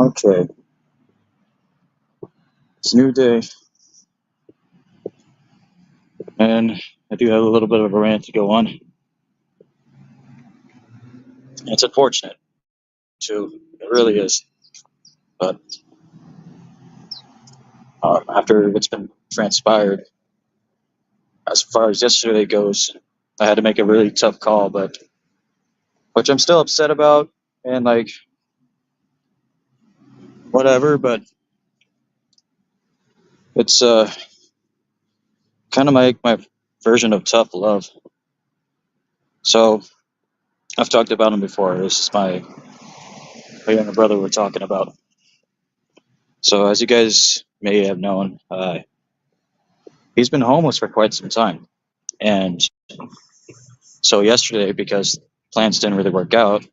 Okay, it's a new day, and I do have a little bit of a rant to go on. It's unfortunate, too. It really is. But after what's been transpired, as far as yesterday goes, I had to make a really tough call, but which I'm still upset about, and like whatever. But it's kind of my version of tough love. So I've talked about him before. This is my younger brother we're talking about. So as you guys may have known, he's been homeless for quite some time. And so yesterday, because plans didn't really work out,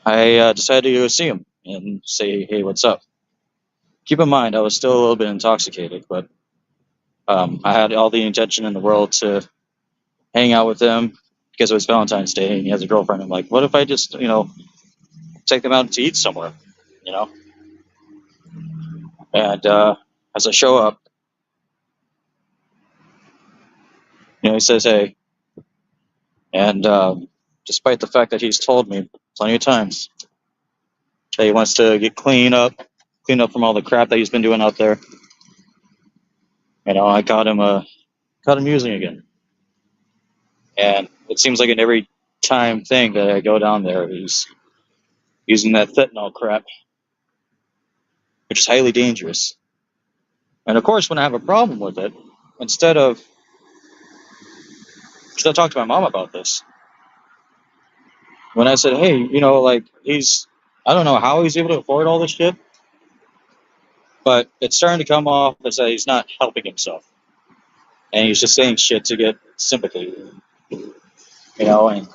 I decided to go see him and say, "Hey, what's up?" Keep in mind, I was still a little bit intoxicated, but I had all the intention in the world to hang out with him because it was Valentine's Day and he has a girlfriend. I'm like, what if I just, take them out to eat somewhere, you know? And as I show up, he says, "Hey," and despite the fact that he's told me plenty of times that he wants to get clean up from all the crap that he's been doing out there, I caught him using again. And it seems like in every time thing that I go down there, he's using that fentanyl crap, which is highly dangerous. And of course, when I have a problem with it, instead of, because I talked to my mom about this, when I said, "Hey, like I don't know how he's able to afford all this shit, but it's starting to come off as that he's not helping himself. And he's just saying shit to get sympathy, and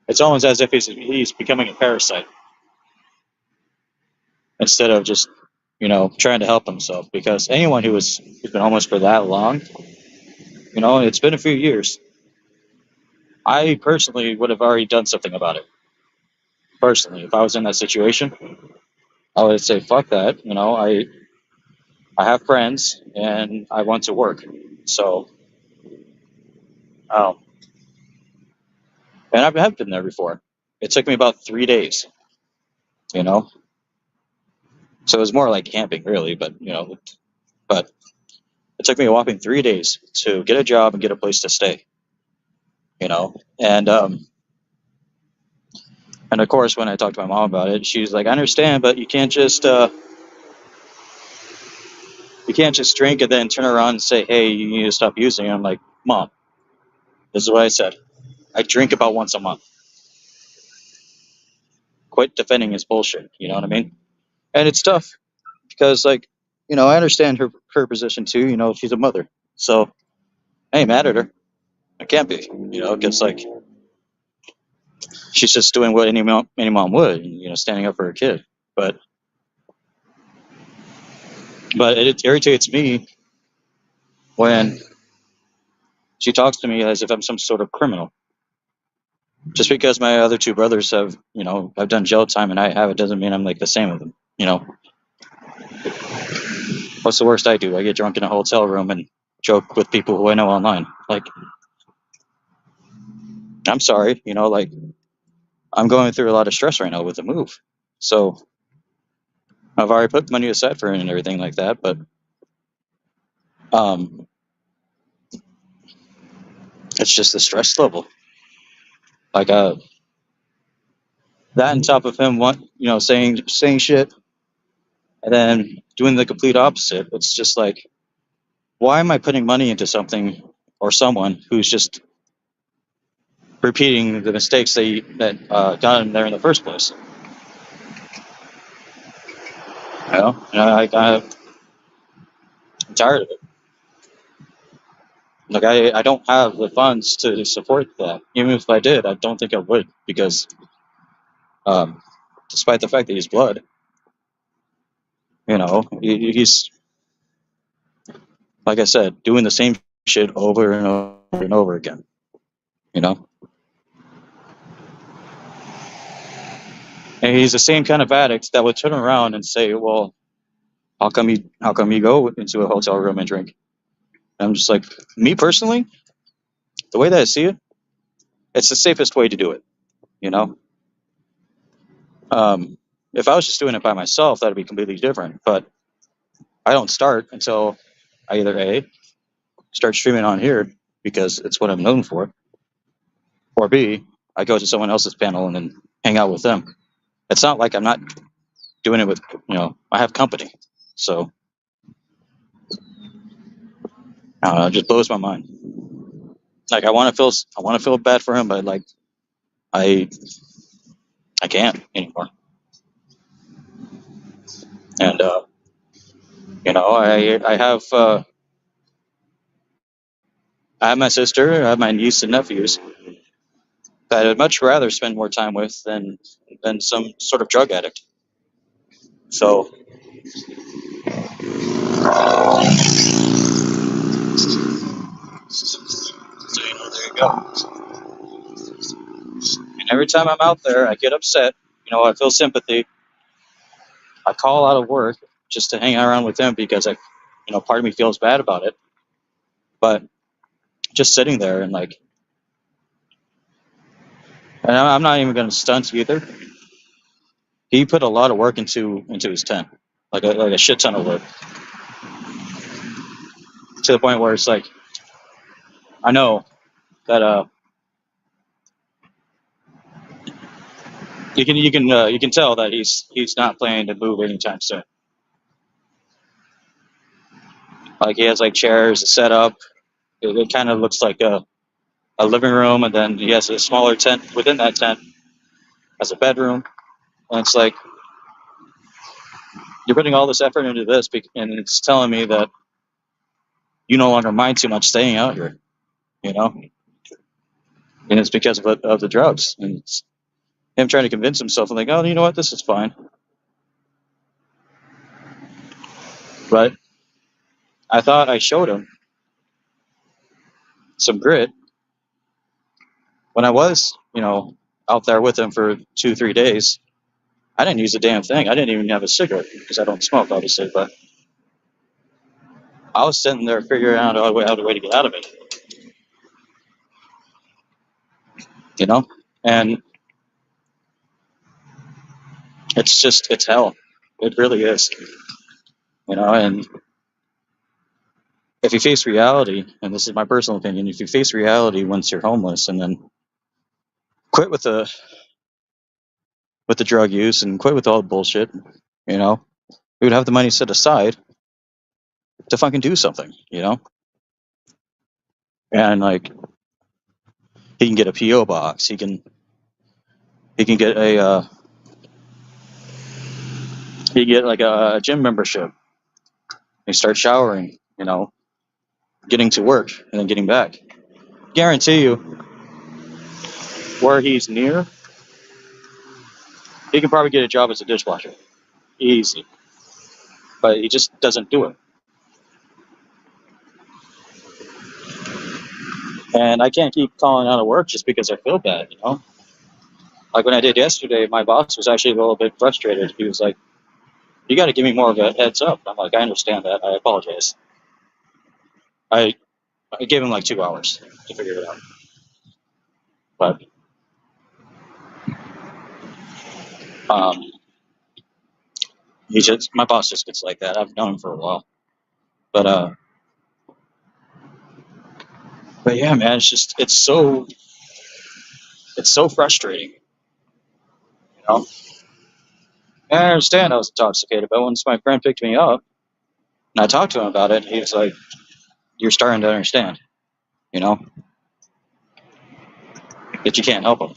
it's almost as if he's becoming a parasite instead of just, trying to help himself. Because anyone who's been homeless for that long, it's been a few years. I personally would have already done something about it. Personally, if I was in that situation, I would say, "Fuck that." I have friends and I want to work. So, um, and have been there before. It took me about 3 days, you know, so it was more like camping, really. But it took me a whopping 3 days to get a job and get a place to stay, and and of course, when I talked to my mom about it, she's like, "I understand, but you can't just drink and then turn around and say, 'Hey, you need to stop using.'" And I'm like, "Mom, this is what I said. I drink about once a month. Quit defending his bullshit." You know what I mean? And it's tough because, like, I understand her position too. She's a mother, so I ain't mad at her. I can't be, because like she's just doing what any mom would, standing up for her kid. But it irritates me when she talks to me as if I'm some sort of criminal. Just because my other two brothers have done jail time and I have, it doesn't mean I'm like the same of them. What's the worst I do? I get drunk in a hotel room and joke with people who I know online. Like, I'm sorry, like I'm going through a lot of stress right now with the move. So I've already put money aside for it and everything like that, but um, it's just the stress level. Like that on top of him saying shit and then doing the complete opposite. It's just like, why am I putting money into something or someone who's just repeating the mistakes that got him there in the first place? I'm tired of it. Like I don't have the funds to support that. Even if I did, I don't think I would because um, despite the fact that he's blood, he's, like I said, doing the same shit over and over and over again. You know, And he's the same kind of addict that would turn around and say, "Well, how come you go into a hotel room and drink?" And I'm just like, me personally, the way that I see it, it's the safest way to do it. You know, if I was just doing it by myself, that'd be completely different. But I don't start until I either A, start streaming on here because it's what I'm known for, or B, I go to someone else's panel and then hang out with them. It's not like I'm not doing it with, I have company. So I don't know, it just blows my mind. Like I want to feel bad for him, but like I I can't anymore. And I have my sister, I have my niece and nephews that I'd much rather spend more time with than some sort of drug addict. So there you go. And every time I'm out there, I get upset. I feel sympathy. I call out of work just to hang around with them because part of me feels bad about it. But just sitting there and I'm not even going to stunt either. He put a lot of work into his tent, like a shit ton of work, to the point where it's like I know that you can tell that he's not planning to move anytime soon. Like he has like chairs set up. It kind of looks like a living room, and then he has a smaller tent within that tent as a bedroom. And it's like you're putting all this effort into this, and it's telling me that you no longer mind too much staying out here, you know. And it's because of the drugs, and it's him trying to convince himself, and like, oh, you know what, this is fine. But I thought I showed him some grit when I was, out there with him for 2, 3 days. I didn't use a damn thing. I didn't even have a cigarette because I don't smoke, obviously. But I was sitting there figuring out a way to get out of it, you know. And it's hell. It really is, And if you face reality, and this is my personal opinion, if you face reality once you're homeless, and then quit with the drug use and quit with all the bullshit, we would have the money set aside to fucking do something. And like he can get a PO box, he can get like a gym membership. He starts showering, getting to work and then getting back. Guarantee you, where he's near, he can probably get a job as a dishwasher, easy. But he just doesn't do it. And I can't keep calling out of work just because I feel bad. Like when I did yesterday, my boss was actually a little bit frustrated. He was like, "You got to give me more of a heads up." I'm like, "I understand that. I apologize." I I gave him like 2 hours to figure it out. But um, my boss just gets like that. I've known him for a while. But but yeah, man, it's so frustrating. You know, and I understand I was intoxicated, but once my friend picked me up and I talked to him about it, he was like, "You're starting to understand, you know, that you can't help him."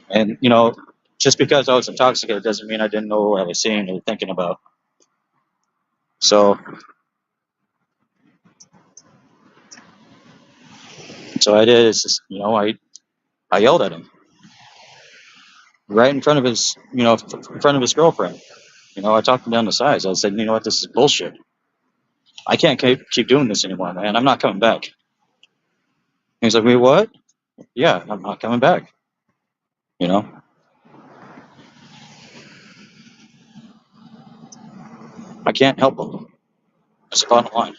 And just because I was intoxicated doesn't mean I didn't know what I was seeing or thinking about. So I did is just, I yelled at him right in front of his in front of his girlfriend. I talked him down the sides. I said, "You know what, this is bullshit. I can't keep doing this anymore, man. I'm not coming back." He's like, "Wait, what?" "Yeah, I'm not coming back." You know. I can't help them. That's the bottom line.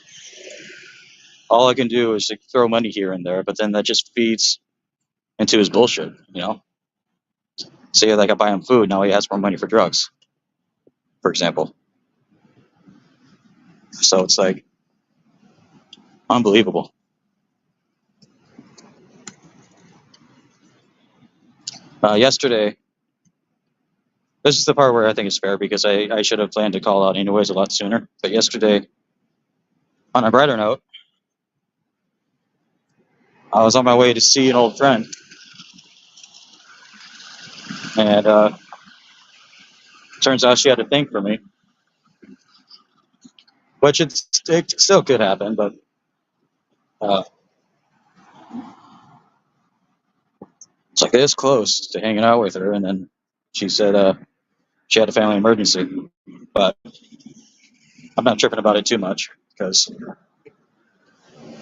All I can do is like, throw money here and there, but then that just feeds into his bullshit. Say like I buy him food, now he has more money for drugs, for example. So it's like unbelievable. Yesterday, this is the part where I think it's fair because I should have planned to call out anyways a lot sooner. But yesterday, on a brighter note, I was on my way to see an old friend, and turns out she had a thing for me, which it still could happen, but uh, it's like this close to hanging out with her, and then she said she had a family emergency. But I'm not tripping about it too much because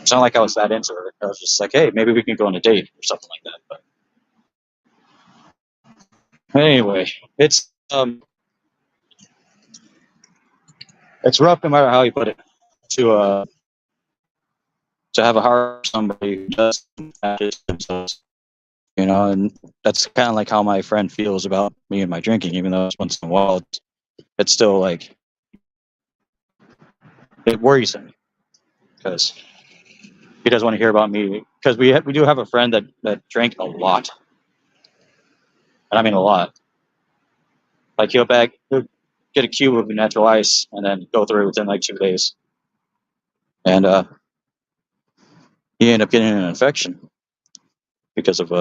it's not like I was that into her. I was just like, hey, maybe we can go on a date or something like that. But anyway, it's rough no matter how you put it to to have a heart for somebody who does themselves, and that's kind of like how my friend feels about me and my drinking, even though it's once in a while, it's still like it worries him because he doesn't want to hear about me because we do have a friend that drank a lot, and I mean a lot. Like he'll get a cube of natural ice and then go through it within like 2 days, and he ended up getting an infection because of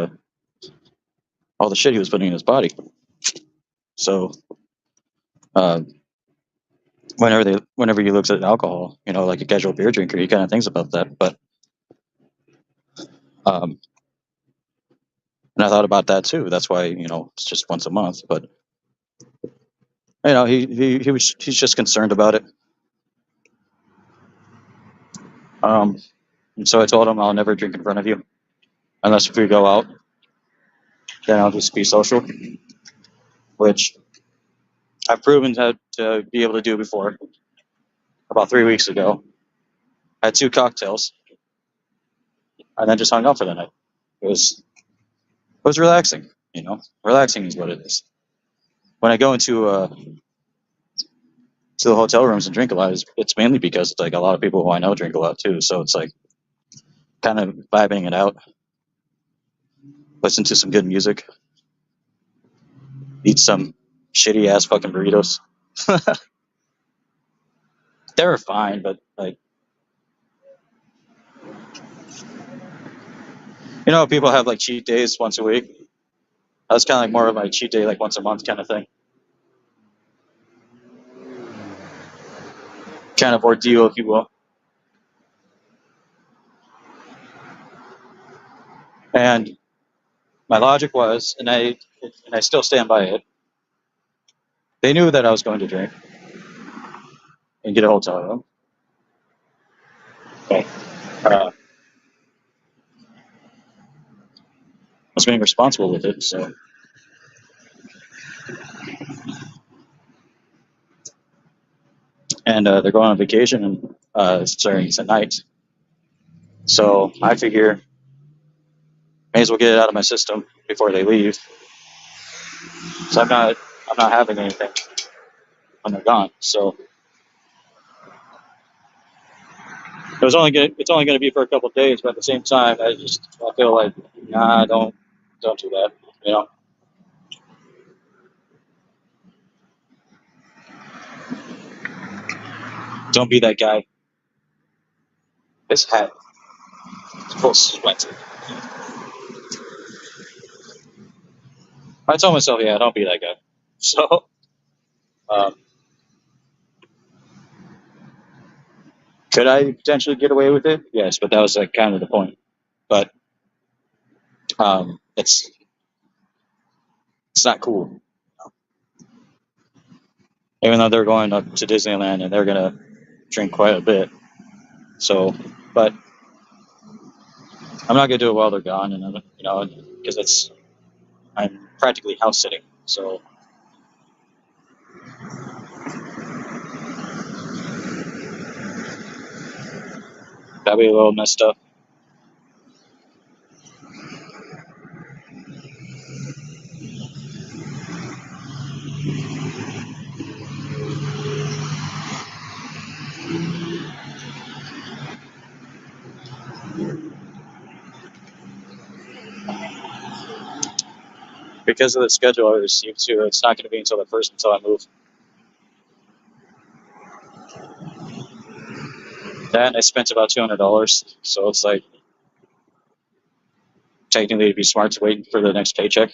all the shit he was putting in his body. So uh, whenever he looks at alcohol, like a casual beer drinker, he kind of thinks about that. But um, and I thought about that too. That's why it's just once a month. But he's just concerned about it. Um, and so I told him I'll never drink in front of you unless if we go out. Then I'll just be social, which I've proven to be able to do before. About 3 weeks ago, I had 2 cocktails and then just hung out for the night. It was relaxing. Relaxing is what it is. When I go into to the hotel rooms and drink a lot, it's mainly because it's like a lot of people who I know drink a lot too. So it's like kind of vibing it out, listen to some good music, eat some shitty ass fucking burritos. They were fine, but like people have like cheat days once a week. I was kind of like more of my cheat day like once a month kind of thing, kind of ordeal if you will. And my logic was, and I still stand by it. They knew that I was going to drink and get a hotel room. Okay. I was being responsible with it, so. And they're going on vacation and starting tonight. So I figure may as well get it out of my system before they leave. So I'm not having anything when they're gone. So it's only gonna be for a couple of days, but at the same time I feel like nah, don't do that. You know, don't be that guy. His hat is full of sweat. I told myself, yeah, don't be that guy. So um, could I potentially get away with it? Yes, but that was like kind of the point. But it's not cool. Even though they're going up to Disneyland and they're gonna drink quite a bit. So, but I'm not gonna do it while they're gone, and because I'm practically house sitting. So That'd be a little messed up. Because of the schedule I received too, it's not going to be until the first until I move. Then I spent about $200, so it's like technically it'd be smart to wait for the next paycheck.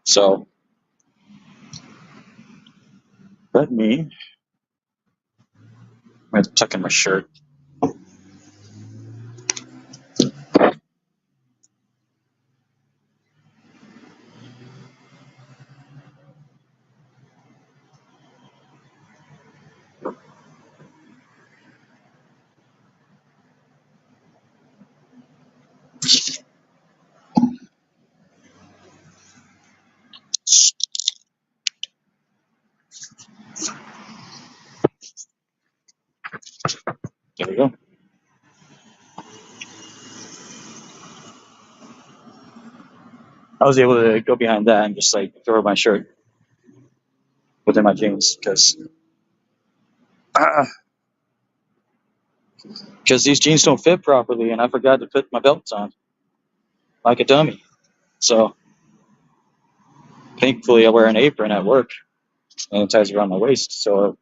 So let me. I'm going to tuck in my shirt. There we go. I was able to go behind that and just like throw my shirt within my jeans because these jeans don't fit properly, and I forgot to put my belts on like a dummy. So thankfully, I wear an apron at work and it ties around my waist. So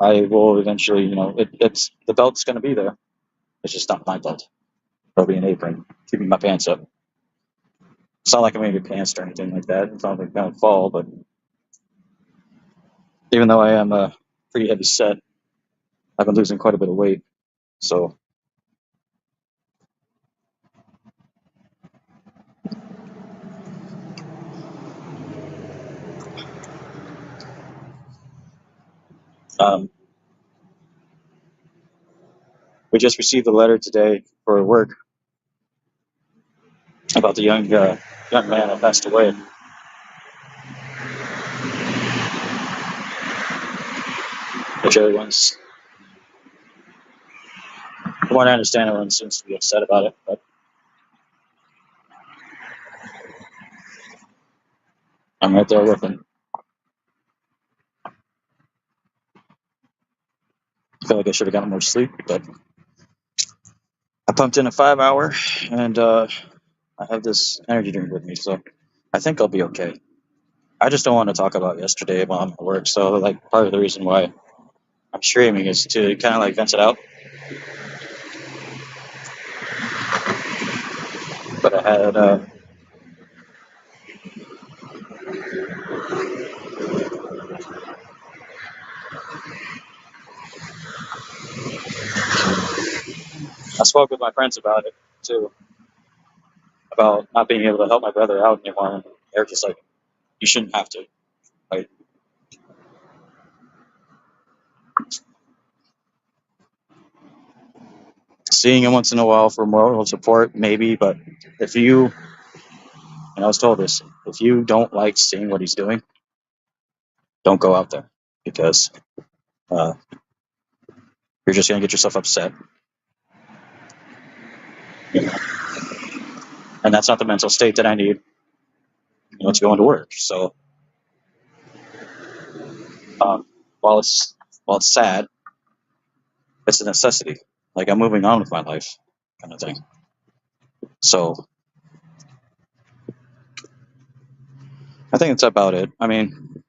I will eventually, it's the belt's going to be there. It's just not my belt. It'll be an apron keeping my pants up. It's not like I'm wearing pants or anything like that. It's not like going to fall, but even though I am pretty heavy set, I've been losing quite a bit of weight. So um, we just received a letter today for work about the young man that passed away, which everyone's, from what I understand, everyone seems to be upset about it. But I'm right there with him. I feel like I should have gotten more sleep, but I pumped in a 5 hour, and I have this energy drink with me, so I think I'll be okay. I just don't want to talk about yesterday while I'm at work. So, like, part of the reason why I'm streaming is to kind of like vent it out. But I spoke with my friends about it too, about not being able to help my brother out anymore. And they're just like, you shouldn't have to. Like, seeing him once in a while for moral support, maybe. But if you, and I was told this, if you don't like seeing what he's doing, don't go out there because uh, you're just gonna get yourself upset. You know? And that's not the mental state that I need. To go into work. So um, while it's while it's sad, it's a necessity. Like I'm moving on with my life, kind of thing. So I think that's about it. I mean,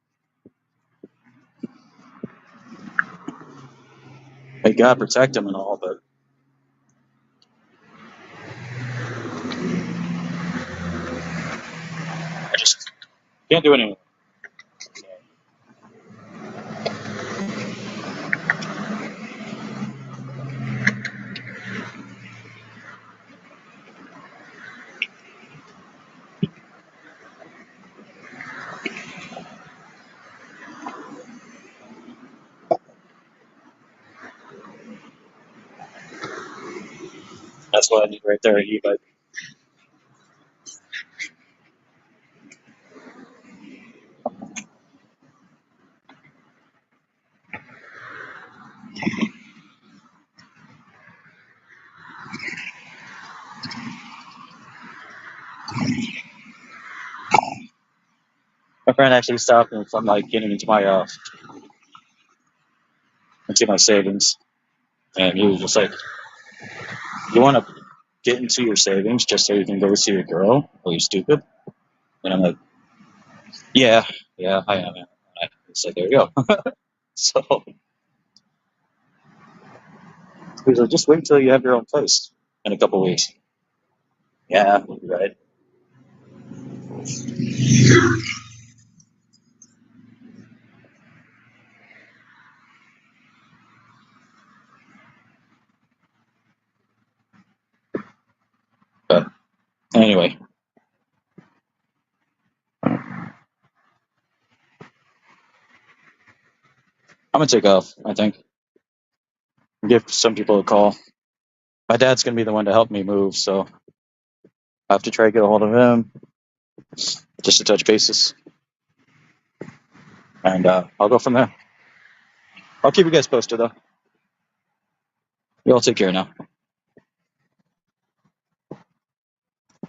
may God protect him and all, but I just can't do it anymore. That's what I need right there, but My friend actually stopped me from like getting into my savings, and he was just like, "You want to get into your savings just so you can go see your girl? Are you stupid?" And I'm like, "Yeah, yeah, I am." It's like, there you go. So he's like, "Just wait until you have your own place in a couple weeks." Yeah, you're right. But anyway, I'm gonna take off. I think give some people a call. My dad's gonna be the one to help me move, so I have to try to get a hold of him just to touch bases, and I'll go from there. I'll keep you guys posted though. You all take care now.